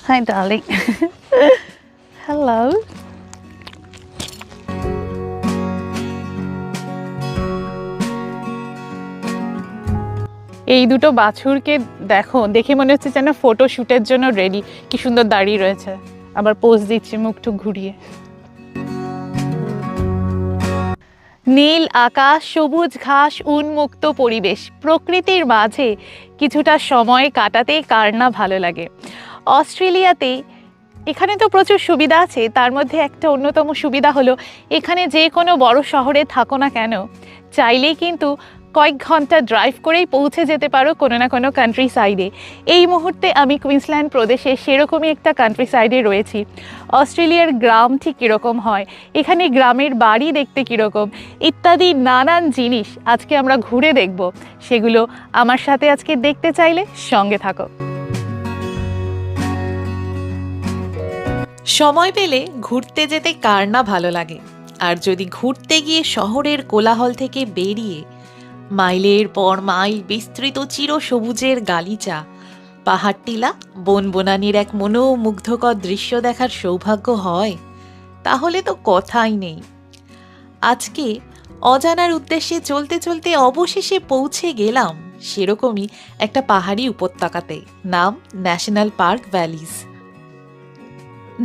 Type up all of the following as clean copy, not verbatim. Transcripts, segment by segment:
Hi, darling. Hello. এই দুটো বাছুরকে দেখো, দেখে মনে হচ্ছে যেন ফটো শুটের জন্য রেডি। কি সুন্দর দাঁড়িয়ে রয়েছে, আবার পোজ দিচ্ছে মুখটুক ঘুরিয়ে। নীল আকাশ, সবুজ ঘাস, উন্মুক্ত পরিবেশ, প্রকৃতির মাঝে কিছুটা সময় কাটাতে কার না ভালো লাগে। অস্ট্রেলিয়াতে এখানে তো প্রচুর সুবিধা আছে, তার মধ্যে একটা অন্যতম সুবিধা হলো এখানে যে কোনো বড় শহরে থাকো না কেন, চাইলেই কিন্তু কয়েক ঘন্টা ড্রাইভ করেই পৌঁছে যেতে পারো কোনো না কোনো কান্ট্রি সাইডে। এই মুহূর্তে আমি কুইন্সল্যান্ড প্রদেশে সেরকমই একটা কান্ট্রি সাইডে রয়েছি। অস্ট্রেলিয়ার গ্রাম ঠিক কীরকম হয়, এখানে গ্রামের বাড়ি দেখতে কীরকম, ইত্যাদি নানান জিনিস আজকে আমরা ঘুরে দেখব। সেগুলো আমার সাথে আজকে দেখতে চাইলে সঙ্গে থাকো। সময় পেলে ঘুরতে যেতে কার না ভালো লাগে, আর যদি ঘুরতে গিয়ে শহরের কোলাহল থেকে বেরিয়ে মাইলের পর মাইল বিস্তৃত চিরসবুজের গালিচা, পাহাড় টিলা, বনবনানির এক মনোমুগ্ধকর দৃশ্য দেখার সৌভাগ্য হয়, তাহলে তো কথাই নেই। আজকে অজানার উদ্দেশ্যে চলতে চলতে অবশেষে পৌঁছে গেলাম সেরকমই একটা পাহাড়ি উপত্যকাতে, নাম ন্যাশনাল পার্ক ভ্যালিজ,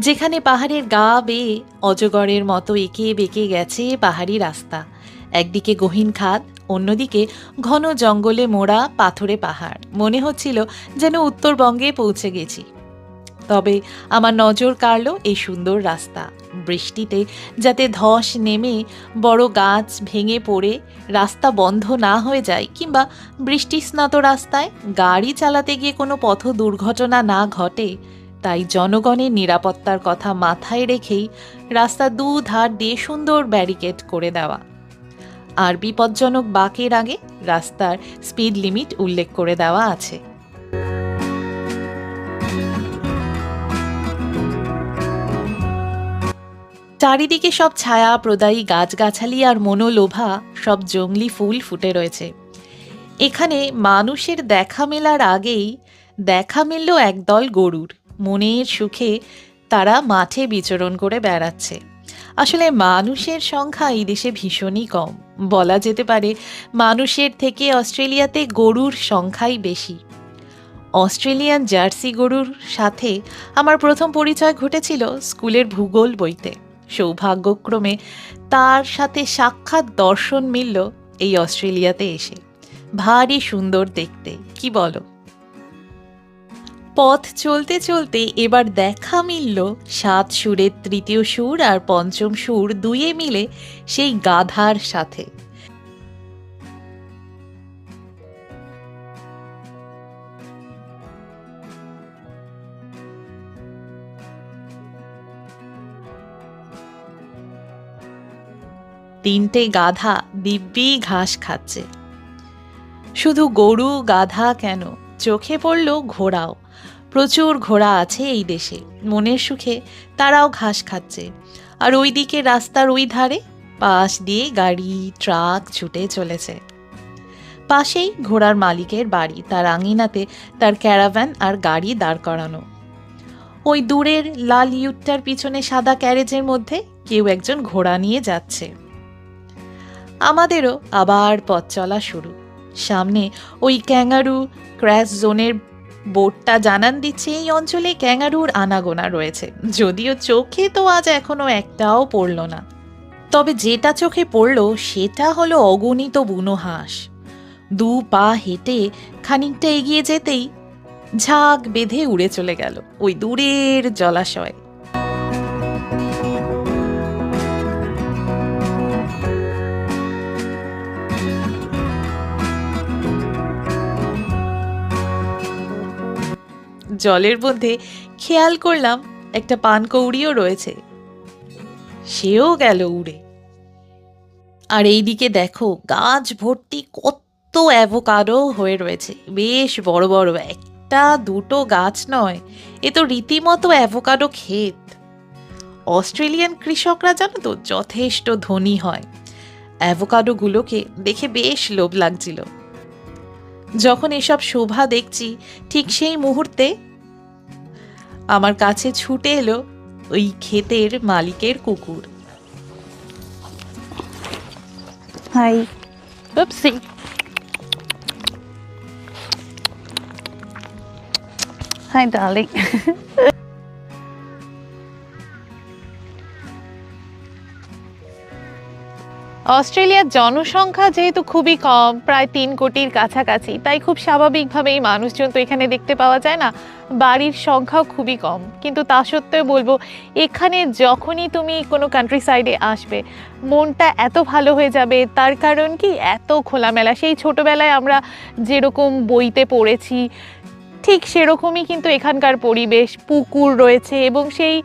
যেখানে পাহাড়ের গা বেয়ে অজগরের মতো এঁকে বেঁকে গেছে পাহাড়ি রাস্তা। একদিকে গহীন খাদ, অন্যদিকে ঘন জঙ্গলে মোড়া পাথুরে পাহাড়। মনে হচ্ছিল যেন উত্তরবঙ্গে পৌঁছে গেছি। তবে আমার নজর কাড়ল এই সুন্দর রাস্তা। বৃষ্টিতে যাতে ধস নেমে বড় গাছ ভেঙে পড়ে রাস্তা বন্ধ না হয়ে যায়, কিংবা বৃষ্টিস্নাত রাস্তায় গাড়ি চালাতে গিয়ে কোনো পথ দুর্ঘটনা না ঘটে, তাই জনগণের নিরাপত্তার কথা মাথায় রেখেই রাস্তা দুধার দিয়ে সুন্দর ব্যারিকেড করে দেওয়া। আর বিপজ্জনক বাঁকের আগে রাস্তার স্পিড লিমিট উল্লেখ করে দেওয়া আছে। চারিদিকে সব ছায়া প্রদায়ী গাছগাছালি আর মনোলোভা সব জংলি ফুল ফুটে রয়েছে। এখানে মানুষের দেখা মেলার আগেই দেখা মিলল একদল গরুর। মনের সুখে তারা মাঠে বিচরণ করে বেড়াচ্ছে। আসলে মানুষের সংখ্যা এই দেশে ভীষণই কম। বলা যেতে পারে মানুষের থেকে অস্ট্রেলিয়াতে গরুর সংখ্যাই বেশি। অস্ট্রেলিয়ান জার্সি গরুর সাথে আমার প্রথম পরিচয় ঘটেছিল স্কুলের ভূগোল বইতে। সৌভাগ্যক্রমে তার সাথে সাক্ষাৎ দর্শন মিলল এই অস্ট্রেলিয়াতে এসে। ভারী সুন্দর দেখতে, কি বলো? পথ চলতে চলতে এবার দেখা মিলল ৭ সুরের তৃতীয় সুর আর পঞ্চম সুর দুইয়ে মিলে সেই গাধার সাথে। তিনটে গাধা দিব্যি ঘাস খাচ্ছে। শুধু গরু গাধা কেন, চোখে পড়ল ঘোড়াও। প্রচুর ঘোড়া আছে এই দেশে। মনের সুখে তারাও ঘাস খাচ্ছে। আর ওইদিকে রাস্তার ওই ধারে পাশ দিয়ে গাড়ি ট্রাক ছুটে চলেছে। পাশেই ঘোড়ার মালিকের বাড়ি, তার আঙিনাতে তার ক্যারাভ্যান আর গাড়ি দাঁড় করানো। ওই দূরের লাল ইউটটার পিছনে সাদা ক্যারেজের মধ্যে কেউ একজন ঘোড়া নিয়ে যাচ্ছে। আমাদেরও আবার পথ চলা শুরু। সামনে ওই ক্যাঙ্গারু ক্র্যাশ জোনের বোর্ডটা জানান দিচ্ছে এই অঞ্চলে ক্যাঙ্গারুর আনাগোনা রয়েছে। যদিও চোখে তো আজ এখনো একটাও পড়ল না, তবে যেটা চোখে পড়ল সেটা হলো অগণিত বুনো হাঁস। 2 পা হেঁটে খানিকটা এগিয়ে যেতেই ঝাঁক বেঁধে উড়ে চলে গেল ওই দূরের জলাশয়। জলের মধ্যে খেয়াল করলাম একটা পানকৌড়িও রয়েছে, সেও গেল উড়ে। আর এইদিকে দেখো গাছ ভর্তি কত অ্যাভোকাডো হয়ে রয়েছে, বেশ বড় বড়, একটা দুটো গাছ নয়, এ তো রীতিমতো অ্যাভোকাডো ক্ষেত। অস্ট্রেলিয়ান কৃষকরা জানো তো যথেষ্ট ধনী হয়। অ্যাভোকাডোগুলোকে দেখে বেশ লোভ লাগছিল। যখন এসব শোভা দেখছি ঠিক সেই মুহূর্তে আমার কাছে ছুটে এলো ওই ক্ষেতের মালিকের কুকুর। হাই। Oopsie. Hi, darling. অস্ট্রেলিয়ার জনসংখ্যা যেহেতু খুবই কম, প্রায় 3 কোটির কাছাকাছি, তাই খুব স্বাভাবিকভাবেই মানুষজন তো এখানে দেখতে পাওয়া যায় না, বাড়ির সংখ্যাও খুবই কম। কিন্তু তা সত্ত্বেও বলবো, এখানে যখনই তুমি কোনো কান্ট্রি সাইডে আসবে, মনটা এত ভালো হয়ে যাবে। তার কারণ কি, এত খোলামেলা। সেই ছোটোবেলায় আমরা যেরকম বইতে পড়েছি ঠিক সেরকমই কিন্তু এখানকার পরিবেশ। পুকুর রয়েছে এবং সেই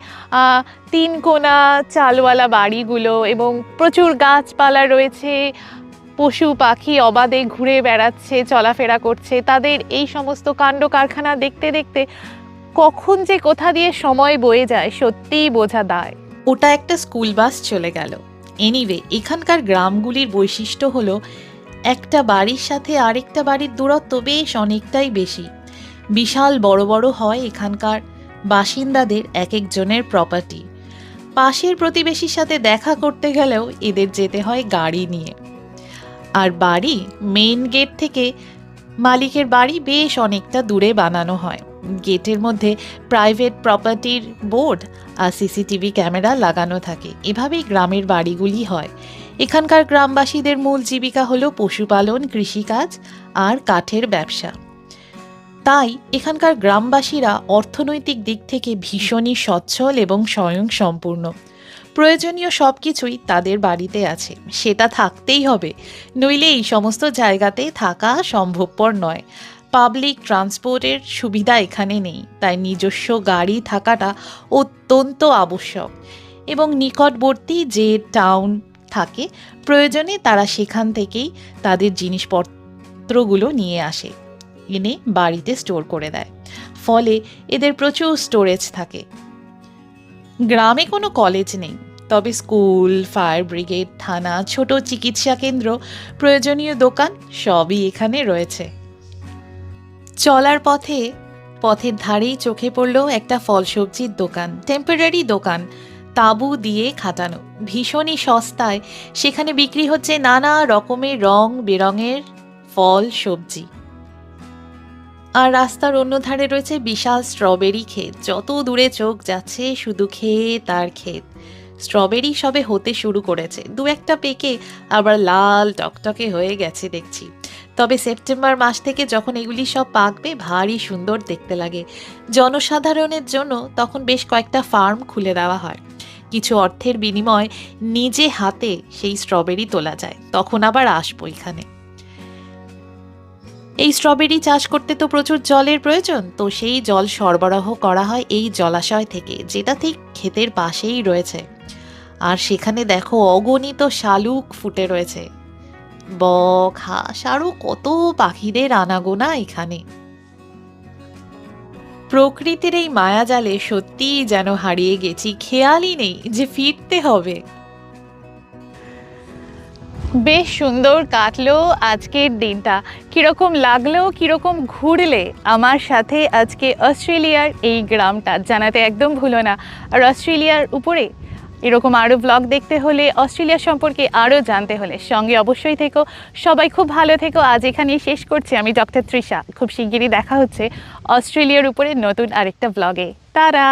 3 কোণা চালওয়ালা বাড়িগুলো, এবং প্রচুর গাছপালা রয়েছে। পশু পাখি অবাধে ঘুরে বেড়াচ্ছে, চলাফেরা করছে। তাদের এই সমস্ত কাণ্ড কারখানা দেখতে দেখতে কখন যে কোথা দিয়ে সময় বয়ে যায় সত্যিই বোঝা দায়। ওটা একটা স্কুল বাস চলে গেল। এনিওয়ে, এখানকার গ্রামগুলির বৈশিষ্ট্য হলো একটা বাড়ির সাথে আরেকটা বাড়ির দূরত্ব বেশ অনেকটাই বেশি। বিশাল বড় বড় হয় এখানকার বাসিন্দাদের এক একজনের প্রপার্টি। পাশের প্রতিবেশীর সাথে দেখা করতে গেলেও এদের যেতে হয় গাড়ি নিয়ে। আর বাড়ি মেইন গেট থেকে মালিকের বাড়ি বেশ অনেকটা দূরে বানানো হয়। গেটের মধ্যে প্রাইভেট প্রপার্টির বোর্ড আর সিসিটিভি ক্যামেরা লাগানো থাকে। এভাবেই গ্রামের বাড়িগুলি হয়। এখানকার গ্রামবাসীদের মূল জীবিকা হলো পশুপালন, কৃষিকাজ আর কাঠের ব্যবসা। তাই এখানকার গ্রামবাসীরা অর্থনৈতিক দিক থেকে ভীষণই সচ্ছল এবং স্বয়ংসম্পূর্ণ। প্রয়োজনীয় সব কিছুই তাদের বাড়িতে আছে, সেটা থাকতেই হবে, নইলে এই সমস্ত জায়গাতে থাকা সম্ভবপর নয়। পাবলিক ট্রান্সপোর্টের সুবিধা এখানে নেই, তাই নিজস্ব গাড়ি থাকাটা অত্যন্ত আবশ্যক। এবং নিকটবর্তী যে টাউন থাকে, প্রয়োজনে তারা সেখান থেকেই তাদের জিনিসপত্রগুলো নিয়ে আসে, এনে বাড়িতে স্টোর করে দেয়। ফলে এদের প্রচুর স্টোরেজ থাকে। গ্রামে কোনো কলেজ নেই, তবে স্কুল, ফায়ার ব্রিগেড, থানা, ছোট চিকিৎসা কেন্দ্র, প্রয়োজনীয় দোকান সবই এখানে রয়েছে। চলার পথের ধারেই চোখে পড়ল একটা ফল সবজির দোকান। টেম্পোরারি দোকান, তাঁবু দিয়ে খাটানো, ভীষণই সস্তায় সেখানে বিক্রি হচ্ছে নানা রকমের রং বেরঙের ফল সবজি। আর রাস্তার অন্য ধারে রয়েছে বিশাল স্ট্রবেরি ক্ষেত। যত দূরে চোখ যাচ্ছে শুধু ক্ষেত আর ক্ষেত। স্ট্রবেরি সবে হতে শুরু করেছে, 2-1টা পেকে আবার লাল টকটকে হয়ে গেছে দেখছি। তবে সেপ্টেম্বর মাস থেকে যখন এগুলি সব পাকবে, ভারী সুন্দর দেখতে লাগে। জনসাধারণের জন্য তখন বেশ কয়েকটা ফার্ম খুলে দেওয়া হয়। কিছু অর্থের বিনিময়ে নিজে হাতে সেই স্ট্রবেরি তোলা যায়। তখন আবার আসবো এখানে। এই স্ট্রবেরি চাষ করতে তো প্রচুর জলের প্রয়োজন, তো সেই জল সরবরাহ করা হয় এই জলাশয় থেকে, যেটা ঠিক ক্ষেতের পাশেই রয়েছে। আর সেখানে দেখো অগণিত শালুক ফুটে রয়েছে, বক, হাঁস আরও কত পাখিদের আনাগোনা এখানে। প্রকৃতির এই মায়াজালে সত্যিই যেন হারিয়ে গেছি, খেয়ালই নেই যে ফিরতে হবে। বেশ সুন্দর কাটলো আজকের দিনটা। কীরকম লাগলো, কীরকম ঘুরলে আমার সাথে আজকে অস্ট্রেলিয়ার এই গ্রামটা, জানাতে একদম ভুলো না। আর অস্ট্রেলিয়ার উপরে এরকম আরও ব্লগ দেখতে হলে, অস্ট্রেলিয়া সম্পর্কে আরও জানতে হলে সঙ্গে অবশ্যই থেকো। সবাই খুব ভালো থেকো। আজ এখানেই শেষ করছি। আমি ডক্টর তৃষা। খুব শিগগিরই দেখা হচ্ছে অস্ট্রেলিয়ার উপরে নতুন আরেকটা ব্লগে। তারা।